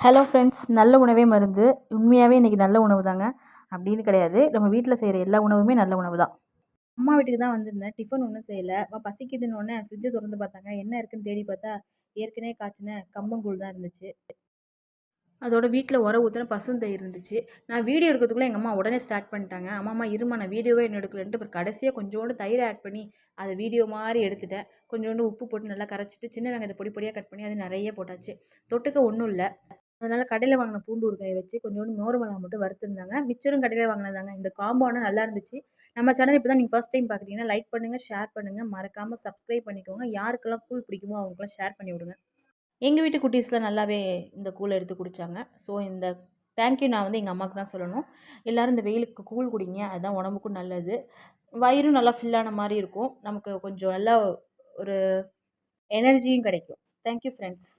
Hello friends, நல்ல உணவே மருந்து. உண்மையாகவே இன்றைக்கி நல்ல உணவு தாங்க அப்படின்னு கிடையாது. நம்ம வீட்டில் செய்கிற எல்லா உணவுமே நல்ல உணவு தான். அம்மா வீட்டுக்கு தான் வந்திருந்தேன். டிஃபன் ஒன்றும் செய்யலை. பசிக்குதுன்னொன்னே ஃப்ரிட்ஜை திறந்து பார்த்தாங்க. என்ன இருக்குன்னு தேடி பார்த்தா ஏற்கனவே காய்ச்சின கம்பங்கூழ் தான் இருந்துச்சு. அதோட வீட்டில் உர ஊற்றின பசுந்தயிர் இருந்துச்சு. நான் வீடியோ எடுக்கிறதுக்குள்ளே எங்கள் அம்மா உடனே ஸ்டார்ட் பண்ணிட்டாங்க. அம்மா இருமா, நான் வீடியோவே இன்னும் எடுக்கலன்ட்டு அப்புறம் கடைசியாக கொஞ்சோண்டு தயிர் ஆட் பண்ணி அதை வீடியோ மாதிரி எடுத்துட்டேன். கொஞ்சோண்டு உப்பு போட்டு நல்லா கரைச்சிட்டு சின்ன வெங்காயத்தை பொடி பொடியாக கட் பண்ணி அது நிறைய போட்டாச்சு. தொட்டுக்க ஒன்றும் இல்லை. அதனால் கடையில் வாங்கின பூண்டு ஊறுகாயை வச்சு கொஞ்சோண்டு மோர் மிளகா மட்டும் வறுத்துருந்தாங்க. மிச்சரும் கடையில் வாங்கினதாங்க. இந்த காம்போ ஆனால் நல்லா இருந்துச்சு. நம்ம சேனல் இப்போ தான் நீங்கள் ஃபர்ஸ்ட் டைம் பார்க்குறீங்கன்னா லைக் பண்ணுங்கள், ஷேர் பண்ணுங்கள், மறக்காமல் சப்ஸ்கிரைப் பண்ணிக்கோங்க. யாருக்கெல்லாம் கூழ் பிடிக்குமோ அவங்களுக்குலாம் ஷேர் பண்ணி விடுங்க. எங்கள் வீட்டு குட்டீஸ்லாம் நல்லாவே இந்த கூழை எடுத்து குடித்தாங்க. ஸோ இந்த தேங்க்யூ நான் வந்து எங்கள் அம்மாவுக்கு தான் சொல்லணும். எல்லோரும் இந்த வெயிலுக்கு கூழ் குடிங்க, அதுதான் உடம்புக்கும் நல்லது. வயிறும் நல்லா ஃபில்லான மாதிரி இருக்கும். நமக்கு கொஞ்சம் நல்லா ஒரு எனர்ஜியும் கிடைக்கும். Thank you friends.